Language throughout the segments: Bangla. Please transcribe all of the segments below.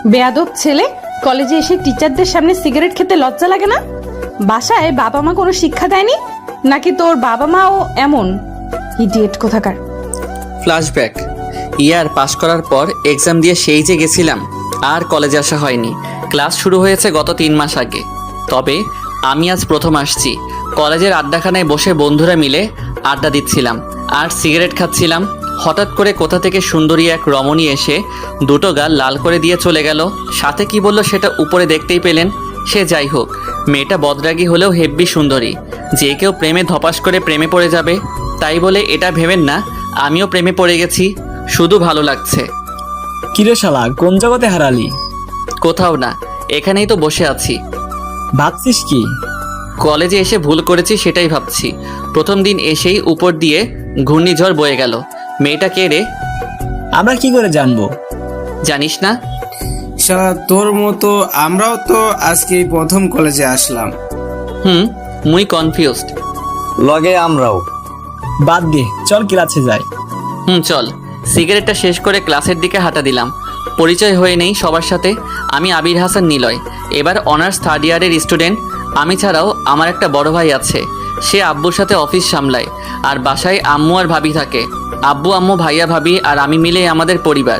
বেয়াদব ছেলে, কলেজে এসে টিচারদের সামনে সিগারেট খেতে লজ্জা লাগে না? বাসায় বাবা মা কোনো শিক্ষা দেয়নি নাকি তোর বাবা মাও এমন? ইডিয়েট কোথাকার। ফ্ল্যাশব্যাক। ইয়ার পাশ করার পর এক্সাম দিয়ে সেই যে গেছিলাম, আর কলেজে আসা হয়নি। ক্লাস শুরু হয়েছে গত 3 মাস আগে। তবে আমি আজ প্রথম আসছি। কলেজের আড্ডাখানায় বসে বন্ধুরা মিলে আড্ডা দিচ্ছিলাম আর সিগারেট খাচ্ছিলাম। হঠাৎ করে কোথা থেকে সুন্দরী এক রমণী এসে দুটো গাল লাল করে দিয়ে চলে গেল। সাথে কি বলল সেটা উপরে দেখতেই পেলেন। সে যাই হোক, মেয়েটা বদরাগী হলেও হেব্বি সুন্দরী। যে কেউ প্রেমে ধপাস করে প্রেমে পড়ে যাবে, তাই বলে এটা ভেবেন না আমিও প্রেমে পড়ে গেছি। শুধু ভালো লাগছে। কিরে শালা, কোন জগতে হারালি? কোথাও না, এখানেই তো বসে আছি। ভাবছিস কি? কলেজে এসে ভুল করেছি সেটাই ভাবছি। প্রথম দিন এসেই উপর দিয়ে ঘূর্ণিঝড় বয়ে গেল। মেয়েটা কে রে? আমরা কি করে জানবো? জানিস না? শালা তোর মতো আমরাও তো আজকে এই প্রথম কলেজে আসলাম। মুই কনফিউজড। লগে আমরাও। বাদ দে, চল ক্লাসে যাই। চল। সিগারেটটা শেষ করে ক্লাসের দিকে হাঁটা দিলাম। পরিচয় হয়ে নেই সবার সাথে। আমি আবির হাসান নিলয়, এবার অনার্স 3rd ইয়ারের স্টুডেন্ট। আমি ছাড়াও আমার একটা বড় ভাই আছে। সে আব্বুর সাথে অফিস সামলায় আর বাসায় আম্মু আর ভাবি থাকে। আব্বু আম্মু ভাইয়া ভাবি আর আমি মিলেই আমাদের পরিবার।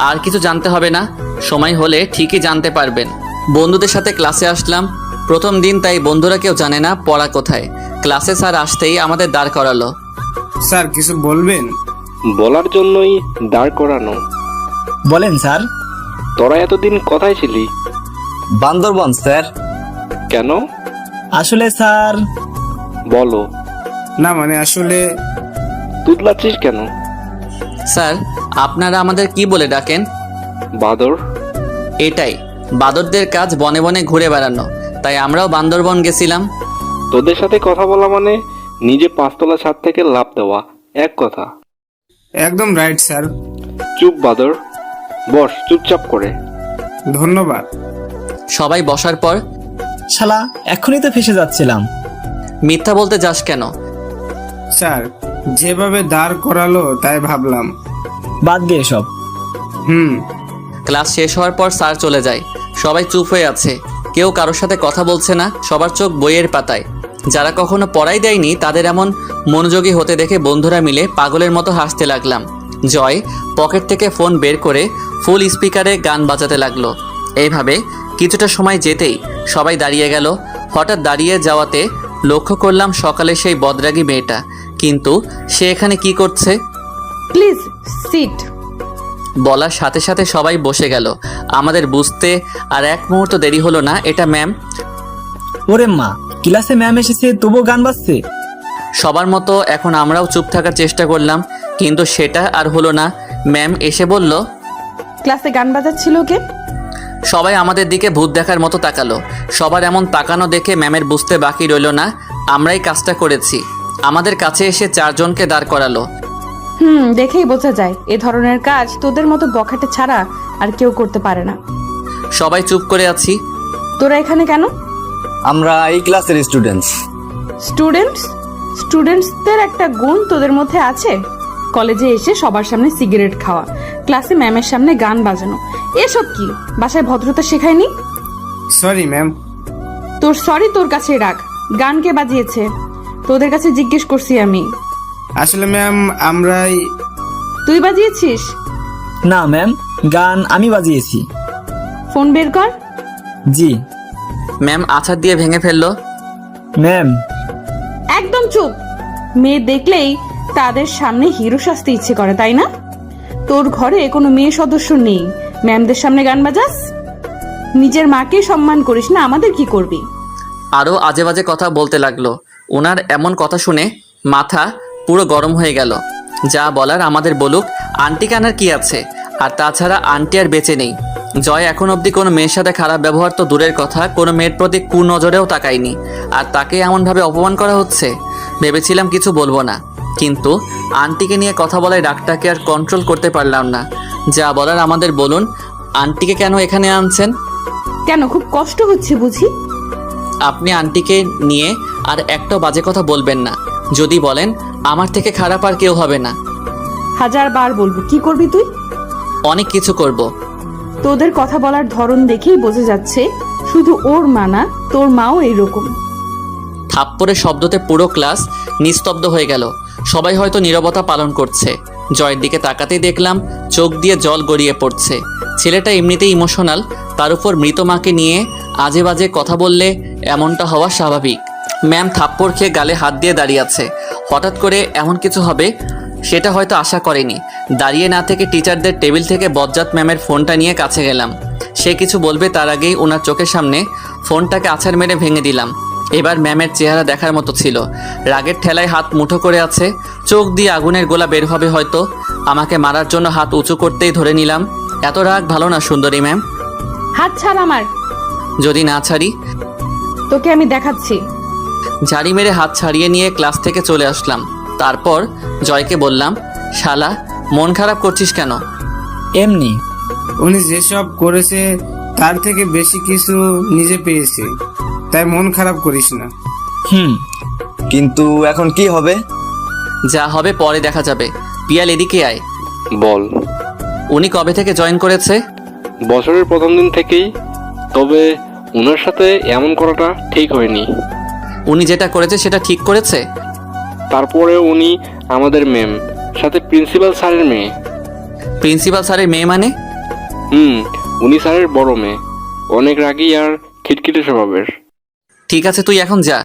আর কিছু জানতে হবে না, সময় হলে ঠিকই জানতে পারবেন। বন্ধুদের সাথে ক্লাসে আসলাম প্রথম দিন, তাই বন্ধুরা কেউ জানে না পড়া কোথায়। ক্লাসে স্যার আসতেই আমাদের দাঁড় করালো। স্যার কিছু বলবেন? বলার জন্যই দাঁড় করানো। বলেন স্যার। তোরা এতদিন কোথায় ছিলি? বান্দরবন স্যার। কেন? আসলে স্যার। বলো। না মানে আসলে তুতলাচ্ছিস কেন? স্যার, আপনারা আমাদের কি বলে ডাকেন? বাদর। এটাই, বাদরদের কাজ বনে বনে ঘুরে বেড়ানো। তাই আমরাও বান্দরবন গেছিলাম। তোদের সাথে কথা বলা মানে নিজে 5তলা ছাদ থেকে লাফ দেওয়া, এক কথা। একদম রাইট স্যার। চুপ বাদর, বস চুপচাপ করে। ধন্যবাদ। সবাই বসার পর, শালা এখনই তো ফেসে যাচ্ছিলাম। মিথ্যা বলতে যাস কেন? স্যার যেভাবে দাঁড় করালো তাই ভাবলাম। বাদ দে এসব। ক্লাস শেষ হওয়ার পর স্যার চলে যায়। সবাই চুপ হয়ে আছে, কেউ কারোর সাথে কথা বলছে না। সবার চোখ বইয়ের পাতায়। যারা কখনো পড়াই দেয়নি তাদের এমন মনোযোগী হতে দেখে বন্ধুরা মিলে পাগলের মতো হাসতে লাগলাম। জয় পকেট থেকে ফোন বের করে ফুল স্পিকারে গান বাজাতে লাগলো। এইভাবে কিছুটা সময় যেতেই সবাই দাঁড়িয়ে গেল। হঠাৎ দাঁড়িয়ে যাওয়াতে লক্ষ্য করলাম সকালে সেই বদরাগী মেয়েটা। কিন্তু সে এখানে কি করছে? Please sit. বলার সাথে সাথে সবাই বসে গেল। আমাদের বুঝতে আর এক মুহূর্ত দেরি হলো না, এটা ম্যাম। ওরে মা, ক্লাসে ম্যাম এসেছে তবুও গান বাজছে। সবার মতো এখন আমরাও চুপ থাকার চেষ্টা করলাম, কিন্তু সেটা আর হলো না। ম্যাম এসে বলল, ক্লাসে গান বাজাচ্ছিল কে? সবাই আমাদের দিকে ভূত দেখার মতো তাকালো। সবার এমন তাকানো দেখে ম্যামের বুঝতে বাকি রইল না আমরাই কাজটা করেছি। আমাদের কাছে এসে 4 জনকে দাঁড় করালো। দেখেই বোঝা যায় এ ধরনের কাজ তোদের মতো বখাটে ছাড়া আর কেউ করতে পারে না। সবাই চুপ করে আছি। তোরা এখানে কেন? আমরা এই ক্লাসের স্টুডেন্টস। স্টুডেন্টসদের একটা গুণ তোদের মধ্যে আছে। কলেজে এসে সবার সামনে সিগারেট খাওয়া, ক্লাসে ম্যামের সামনে গান বাজানো, এসব কি বাসায় ভদ্রতা শেখায়নি? Sorry ma'am. তোর সরি তোর কাছে রাখ। গান কে বাজিয়েছে তোদের কাছে জিজ্ঞেস করছি আমি। আসলে ম্যাম আমরাই। তুই বাজিয়েছিস? না ম্যাম, গান আমি বাজিয়েছি। ফোন বের কর। জি ম্যাম আছাড় দিয়ে ভেঙে ফেললো। ম্যাম। একদম চুপ। মেয়ে দেখলেই তাদের সামনে হিরো সাজতে ইচ্ছে করে, তাই না? তোর ঘরে কোনো মেয়ে সদস্য নেই, ম্যামদের সামনে গান বাজাস? নিজের মাকে সম্মান করিস না, আমাদের কি করবি? আরও আজে বাজে কথা বলতে লাগলো। ওনার এমন কথা শুনে মাথা পুরো গরম হয়ে গেল। যা বলার আমাদের বলুক, আন্টি কানার কি আছে? আর তাছাড়া আন্টি আর বেঁচে নেই। জয় এখন অবধি কোনো মেয়ের সাথে খারাপ ব্যবহার তো দূরের কথা, কোনো মেয়ের প্রতি কুনজরেও তাকায়নি। আর তাকে এমনভাবে অপমান করা হচ্ছে। ভেবেছিলাম কিছু বলবো না, কিন্তু আন্টিকে নিয়ে কথা বলায় রাগটাকে আর কন্ট্রোল করতে পারলাম না। যা বলার আমাদের বলুন, আন্টিকে কেন এখানে আনছেন? কেন, খুব কষ্ট হচ্ছে বুঝি? আপনি আন্টিকে নিয়ে আর একটা বাজে কথা বলবেন না। যদি বলেন আমার থেকে খারাপ আর কেউ হবে না। 1000 বার বলবো। কি করবি তুই? অনেক কিছু করব। তোদের কথা বলার ধরন দেখেই বোঝা যাচ্ছে শুধু ওর মা না, তোর মাও এইরকম। থাপ্পড়ের শব্দতে পুরো ক্লাস নিস্তব্ধ হয়ে গেল। সবাই হয়তো নীরবতা পালন করছে। জয়ের দিকে তাকাতেই দেখলাম চোখ দিয়ে জল গড়িয়ে পড়ছে। ছেলেটা এমনিতেই ইমোশনাল, তার উপর মৃত মাকে নিয়ে আজে বাজে কথা বললে এমনটা হওয়া স্বাভাবিক। ম্যাম থাপ্পড় খেয়ে গালে হাত দিয়ে দাঁড়িয়ে আছে। হঠাৎ করে এমন কিছু হবে সেটা হয়তো আশা করেনি। দাঁড়িয়ে না থেকে টিচারদের টেবিল থেকে বজ্জাত ম্যামের ফোনটা নিয়ে কাছে গেলাম। সে কিছু বলবে তার আগেই ওনার চোখের সামনে ফোনটাকে আছাড় মেরে ভেঙে দিলাম। এবার ম্যামের চেহারা দেখার মতো ছিল। রাগের ঠেলায় হাত মুঠো করে আছে, চোখ দিয়ে আগুনের গোলা বের হবে হয়তো। আমাকে মারার জন্য হাত উঁচু করতেই ধরে নিলাম। এত রাগ ভালো না সুন্দরী ম্যাম। হাত ছাড় আমার, যদি না ছাড়ি? তোকে আমি দেখাচ্ছি। ঝাড়ি মেরে হাত ছাড়িয়ে নিয়ে ক্লাস থেকে চলে আসলাম। তারপর জয়কে বললাম, শালা মন খারাপ করছিস কেন? এমনি। উনি যেসব করেছে তার থেকে বেশি কিছু নিজে পেয়েছে, তাই মন খারাপ করিস না। কিন্তু এখন কি হবে? যা হবে পরে দেখা যাবে। পিয়াল এদিকে আয়। বল। উনি কবে থেকে জয়েন করেছে? বছরের প্রথম দিন থেকেই। তবে ওনার সাথে এমন করাটা ঠিক হয়নি। উনি যেটা করেছে সেটা ঠিক করেছে? তারপরে উনি আমাদের ম্যাম, সাথে প্রিন্সিপাল স্যারের মেয়ে। প্রিন্সিপাল স্যারের মেয়ে মানে? উনি স্যারের বড় মেয়ে, অনেক রাগী আর খিটখিটে স্বভাবের। ঠিক আছে, তুই এখন যা।